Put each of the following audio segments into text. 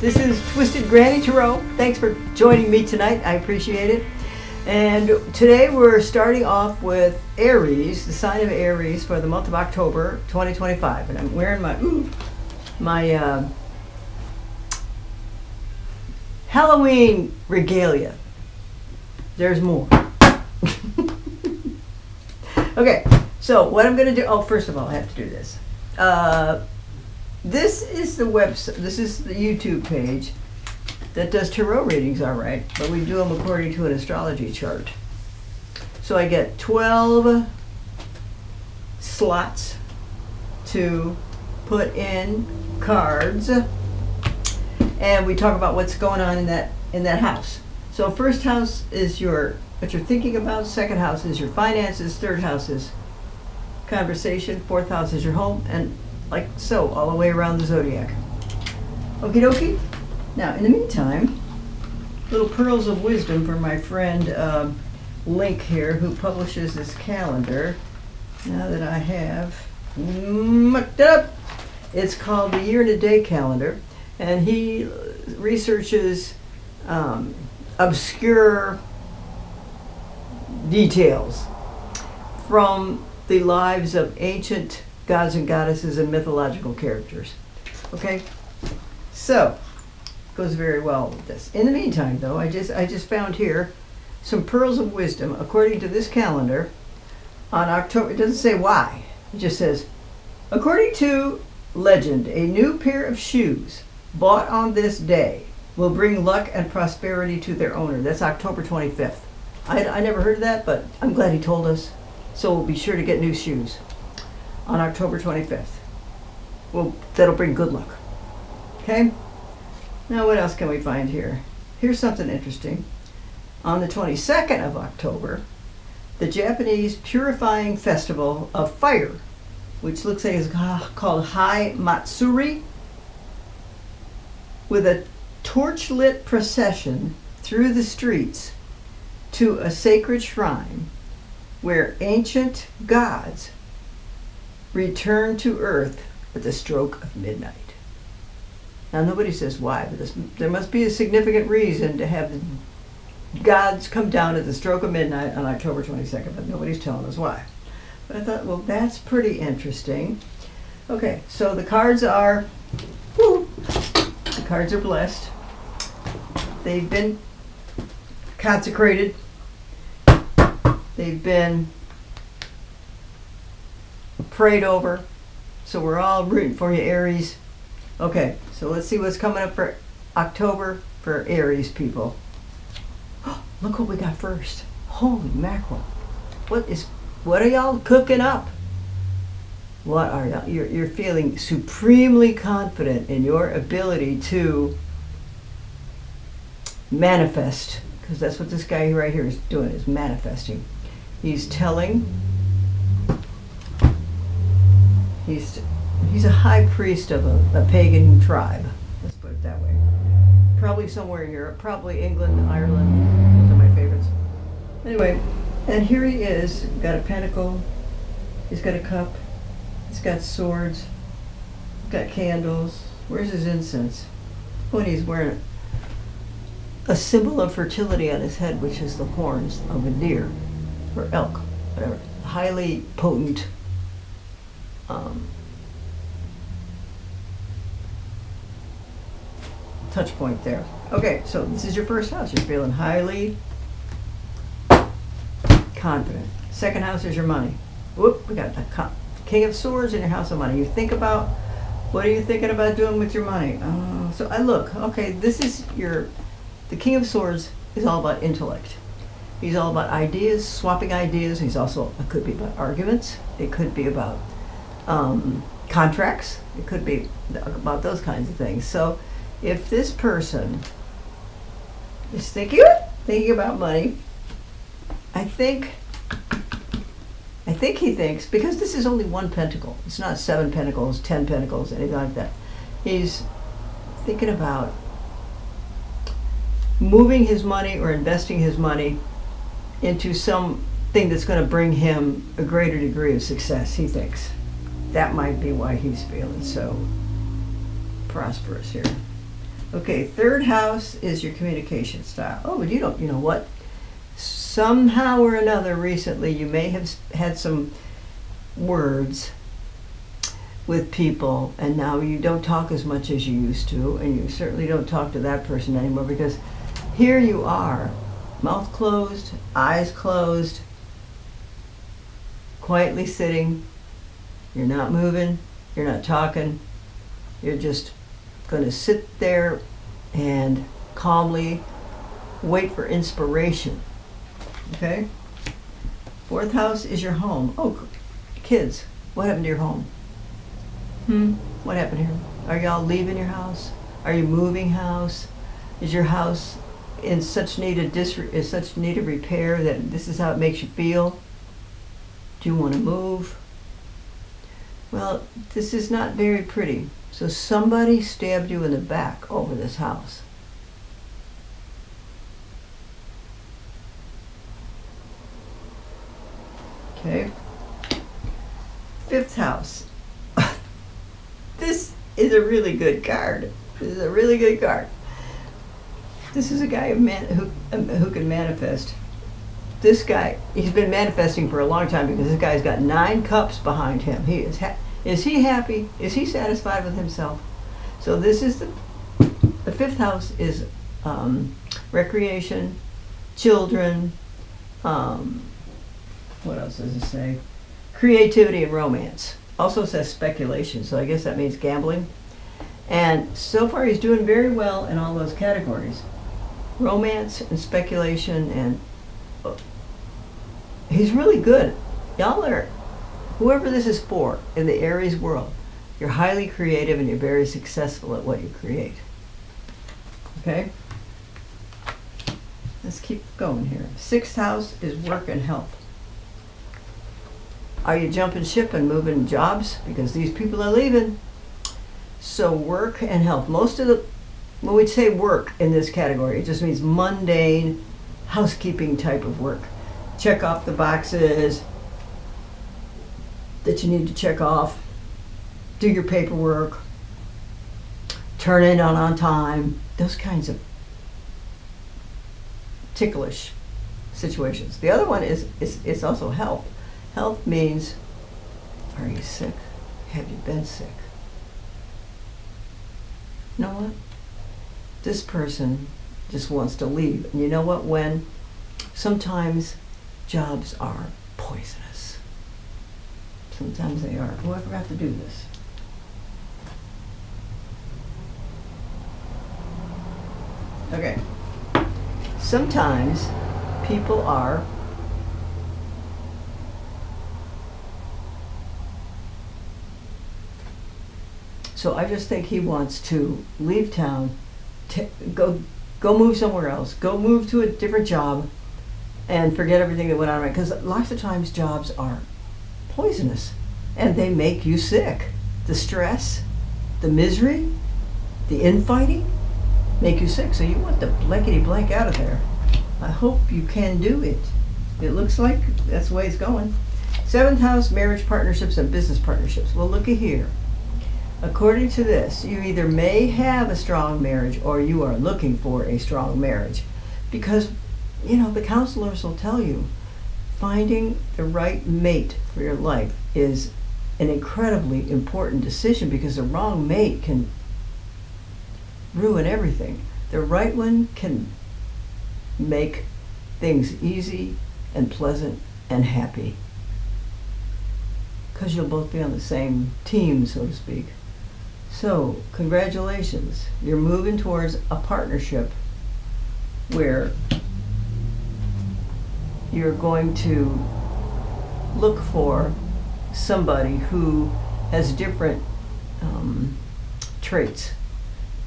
This is Twisted Granny Tarot. Thanks for joining me tonight. I appreciate it. And today we're starting off with Aries, the sign of Aries for the month of October 2025. And I'm wearing my Halloween regalia. There's more. Okay, so what I'm going to do, first of all, I have to do this. This is the website, this is the YouTube page that does tarot readings, all right, but we do them according to an astrology chart. So I get 12 slots to put in cards, and we talk about what's going on in that house. So first house is what you're thinking about, second house is your finances, third house is conversation, fourth house is your home, and like so, all the way around the zodiac. Okie dokie? Now, in the meantime, little pearls of wisdom for my friend Link here, who publishes this calendar. Now that I have mucked it up, it's called the Year and a Day Calendar, and he researches obscure details from the lives of ancient gods and goddesses and mythological characters. Okay, so goes very well with this. In the meantime, though, I just found here some pearls of wisdom according to this calendar on October. It doesn't say why. It just says, according to legend, a new pair of shoes bought on this day will bring luck and prosperity to their owner. That's October 25th. I never heard of that, but I'm glad he told us. So we'll be sure to get new shoes on October 25th. Well, that'll bring good luck. Okay? Now what else can we find here? Here's something interesting. On the 22nd of October, the Japanese Purifying Festival of Fire, which looks like it's called Hai Matsuri, with a torch-lit procession through the streets to a sacred shrine where ancient gods return to earth at the stroke of midnight. Now nobody says why, but there must be a significant reason to have the gods come down at the stroke of midnight on October 22nd, but nobody's telling us why. But I thought, well, that's pretty interesting. Okay, so the cards are, the cards are blessed. They've been consecrated. They've been prayed over. So we're all rooting for you, Aries. Okay, so let's see what's coming up for October for Aries people. Look what we got first. Holy mackerel. What are y'all cooking up? What are y'all? You're feeling supremely confident in your ability to manifest, because that's what this guy right here is doing, is manifesting. He's telling, he's a high priest of a pagan tribe. Let's put it that way. Probably somewhere in Europe, probably England, Ireland. Those are my favorites. Anyway, and here he is, got a pentacle, he's got a cup, he's got swords, he's got candles. Where's his incense? Oh, and he's wearing a symbol of fertility on his head, which is the horns of a deer or elk, whatever. Highly potent touch point there. Okay, so this is your first house. You're feeling highly confident. Second house is your money. Whoop, we got the King of Swords in your house of money. You think about, what are you thinking about doing with your money? So I look, okay, this is the King of Swords is all about intellect. He's all about ideas, swapping ideas. It could be about arguments. It could be about contracts. It could be about those kinds of things. So if this person is thinking about money, I think he thinks, because this is only one pentacle. It's not 7 pentacles, 10 pentacles, anything like that. He's thinking about moving his money or investing his money into something that's going to bring him a greater degree of success, he thinks. That might be why he's feeling so prosperous here. Okay, third house is your communication style. Oh, but you know what? Somehow or another recently you may have had some words with people, and now you don't talk as much as you used to, and you certainly don't talk to that person anymore, because here you are, mouth closed, eyes closed, quietly sitting. You're not moving, you're not talking, you're just going to sit there and calmly wait for inspiration. Okay? Fourth house is your home. Oh, kids, what happened to your home? What happened here? Are y'all leaving your house? Are you moving house? Is your house in such need of repair that this is how it makes you feel? Do you want to move? Well, this is not very pretty. So somebody stabbed you in the back over this house. Okay. Fifth house. This is a really good card. This is a really good card. This is a guy who can manifest. This guy, he's been manifesting for a long time, because this guy's got 9 cups behind him. He is he happy? Is he satisfied with himself? So this is the fifth house is recreation, children, what else does it say? Creativity and romance. Also says speculation, so I guess that means gambling. And so far he's doing very well in all those categories. Romance and speculation, and he's really good. Y'all are, whoever this is for in the Aries world, you're highly creative and you're very successful at what you create. Okay? Let's keep going here. Sixth house is work and health. Are you jumping ship and moving jobs? Because these people are leaving. So work and health. When we say work in this category, it just means mundane, housekeeping type of work. Check off the boxes that you need to check off. Do your paperwork. Turn in on time. Those kinds of ticklish situations. The other one is also health. Health means, are you sick? Have you been sick? You know what? This person just wants to leave. And you know what? When sometimes jobs are poisonous. Sometimes they are. Oh, I forgot to do this. Okay. Sometimes people are so I just think he wants to leave town, go move somewhere else, go move to a different job, and forget everything that went on. Because lots of times jobs are poisonous, and they make you sick. The stress, the misery, the infighting make you sick. So you want the blankety blank out of there. I hope you can do it. It looks like that's the way it's going. Seventh house, marriage partnerships and business partnerships. Well, looky here. According to this, you either may have a strong marriage or you are looking for a strong marriage. Because, the counselors will tell you, finding the right mate for your life is an incredibly important decision, because the wrong mate can ruin everything. The right one can make things easy and pleasant and happy, because you'll both be on the same team, so to speak. So, congratulations. You're moving towards a partnership where you're going to look for somebody who has different traits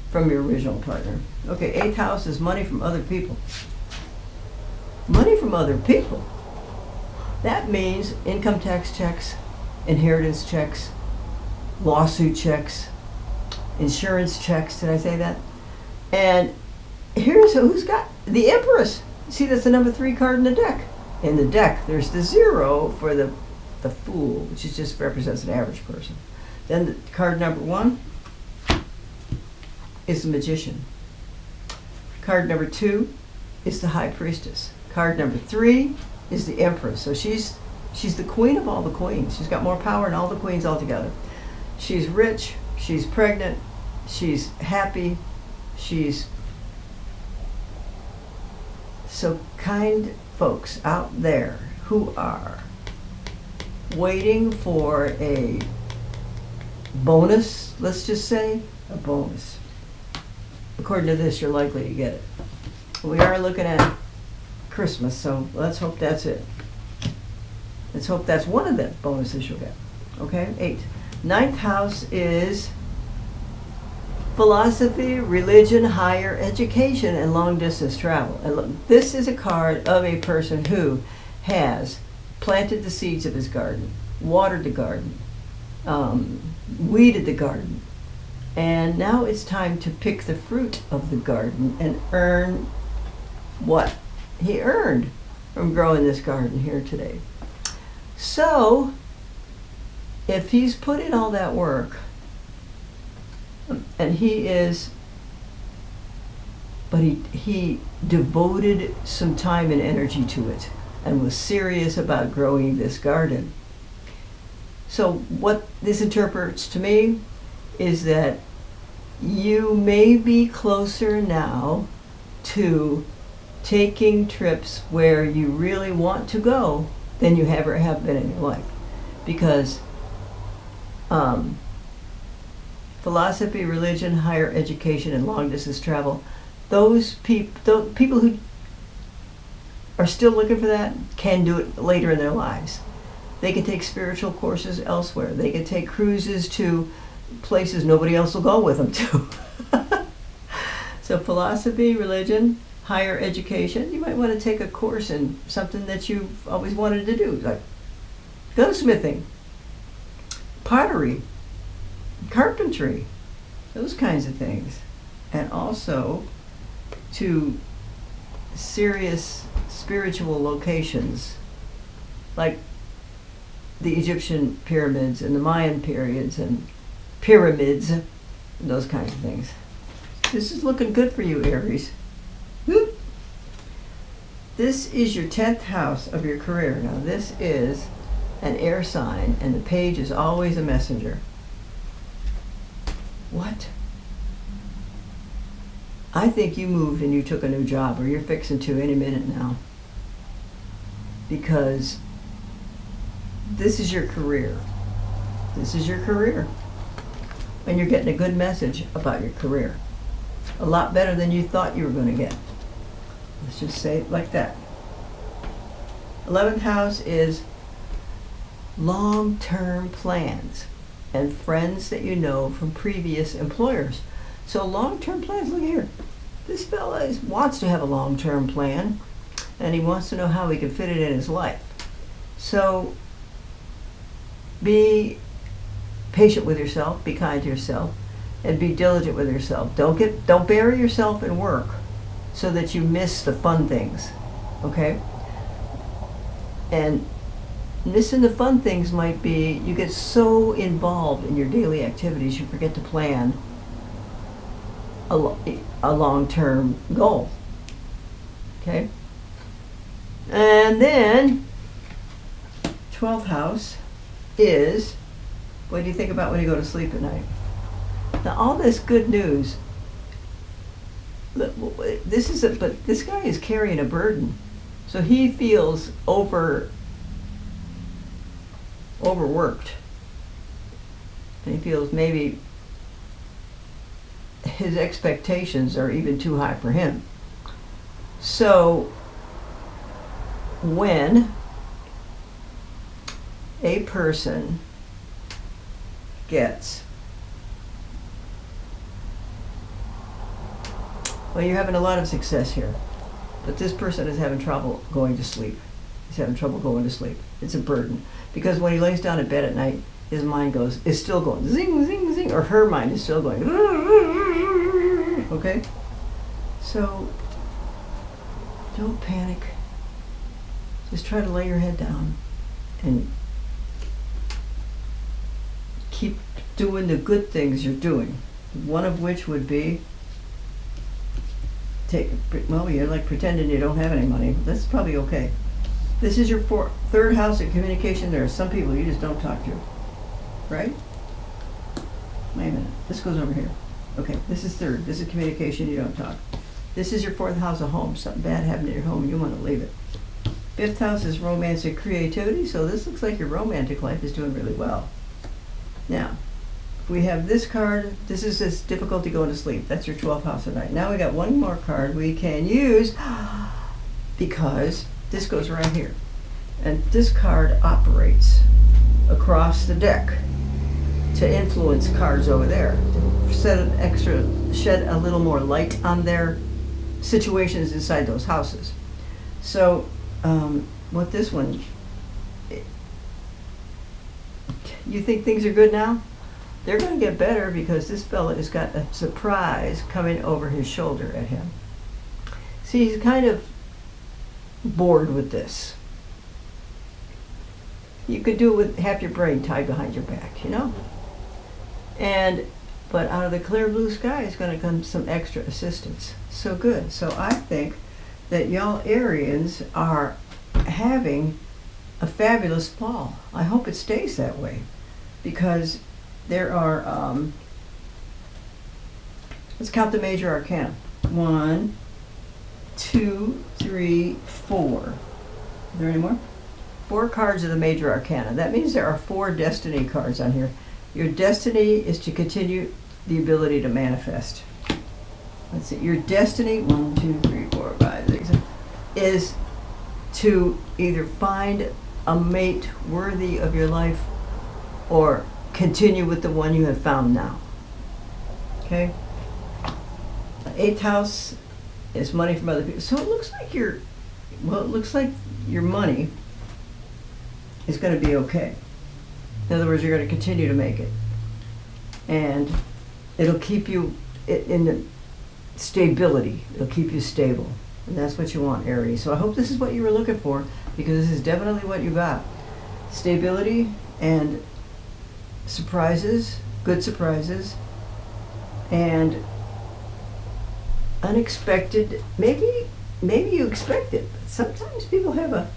from your original partner. Okay, eighth house is money from other people. Money from other people. That means income tax checks, inheritance checks, lawsuit checks, insurance checks. Did I say that? And here's who's got the Empress. See, that's the number 3 card in the deck. In the deck, there's the 0 for the Fool, which is just represents an average person. Then the card number 1 is the Magician. Card number 2 is the High Priestess. Card number 3 is the Empress. So she's the queen of all the queens. She's got more power than all the queens altogether. She's rich, she's pregnant, she's happy, she's... So kind folks out there who are waiting for a bonus, let's just say, a bonus. According to this, you're likely to get it. We are looking at Christmas, so let's hope that's it. Let's hope that's one of the bonuses you'll get. Okay, 8. Ninth house is philosophy, religion, higher education, and long distance travel. And look, this is a card of a person who has planted the seeds of his garden, watered the garden, weeded the garden, and now it's time to pick the fruit of the garden and earn what he earned from growing this garden here today. So, if he's put in all that work, and he devoted some time and energy to it and was serious about growing this garden. So what this interprets to me is that you may be closer now to taking trips where you really want to go than you ever have been in your life. Because philosophy, religion, higher education, and long distance travel, those people who are still looking for that can do it later in their lives. They can take spiritual courses elsewhere. They can take cruises to places nobody else will go with them to. So philosophy, religion, higher education, you might want to take a course in something that you've always wanted to do, like gunsmithing, pottery, carpentry, those kinds of things. And also to serious spiritual locations like the Egyptian pyramids and the Mayan periods and pyramids and those kinds of things. This is looking good for you, Aries. Whoop. This is your 10th house of your career. Now this is an air sign, and the page is always a messenger. What? I think you moved and you took a new job, or you're fixing to any minute now. Because this is your career. This is your career. And you're getting a good message about your career. A lot better than you thought you were going to get. Let's just say it like that. 11th house is long-term plans and friends that you know from previous employers. So long-term plans, look here. This fella wants to have a long-term plan, and he wants to know how he can fit it in his life. So be patient with yourself, be kind to yourself, and be diligent with yourself. Don't bury yourself in work so that you miss the fun things, okay? And missing the fun things might be you get so involved in your daily activities you forget to plan a long-term goal, okay? And then 12th house is, what do you think about when you go to sleep at night? Now all this good news, but this guy is carrying a burden, so he feels overworked, and he feels maybe his expectations are even too high for him. So when a person gets, well, you're having a lot of success here, but this person is having trouble going to sleep. He's having trouble going to sleep. It's a burden, because when he lays down in bed at night, his mind is still going zing, zing, zing, or her mind is still going, okay? So don't panic. Just try to lay your head down and keep doing the good things you're doing. One of which would be well, you're like pretending you don't have any money. That's probably okay. This is your third house of communication. There are some people you just don't talk to, right? Wait a minute. This goes over here. Okay, this is third. This is communication. You don't talk. This is your fourth house of home. Something bad happened in your home. You want to leave it. Fifth house is romance and creativity. So this looks like your romantic life is doing really well. Now, if we have this card, this is this difficulty going to sleep. That's your 12th house at night. Now we got one more card we can use because this goes right here. And this card operates across the deck to influence cards over there. Shed a little more light on their situations inside those houses. So, what this one, you think things are good now? They're going to get better because this fella has got a surprise coming over his shoulder at him. See, he's kind of bored with this. You could do it with half your brain tied behind your back, you know? But out of the clear blue sky is going to come some extra assistance. So good. So I think that y'all Arians are having a fabulous fall. I hope it stays that way because there are, let's count the major arcana. 1, 2, 3, 4. Are there any more? 4 cards of the major arcana. That means there are 4 destiny cards on here. Your destiny is to continue the ability to manifest. Let's see, your destiny, 1, 2, 3, 4, 5, 6, is to either find a mate worthy of your life or continue with the one you have found now. Okay? 8th house is money from other people. So it looks like it looks like your money is going to be okay. In other words, you're going to continue to make it. And it'll keep you in the stability. It'll keep you stable. And that's what you want, Aries. So I hope this is what you were looking for because this is definitely what you got. Stability and surprises, good surprises, and unexpected, maybe you expect it, but sometimes people have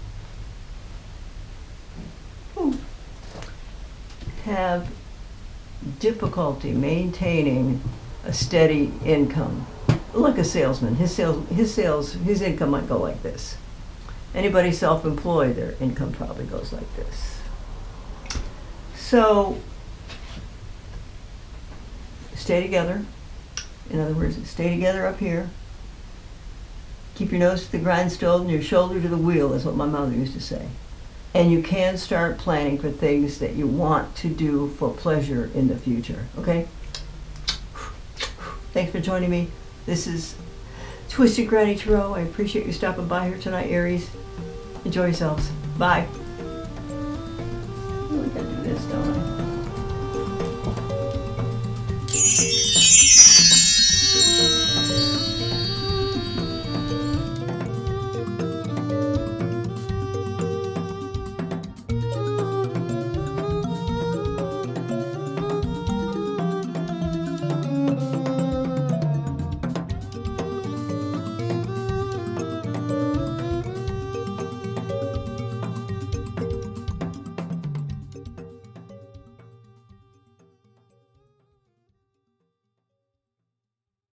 difficulty maintaining a steady income. Like a salesman, his income might go like this. Anybody self-employed, their income probably goes like this. So stay together. In other words, stay together up here. Keep your nose to the grindstone and your shoulder to the wheel, that's what my mother used to say. And you can start planning for things that you want to do for pleasure in the future, okay? Thanks for joining me. This is Twisted Granny Tarot. I appreciate you stopping by here tonight, Aries. Enjoy yourselves. Bye. I really gotta do this, don't I?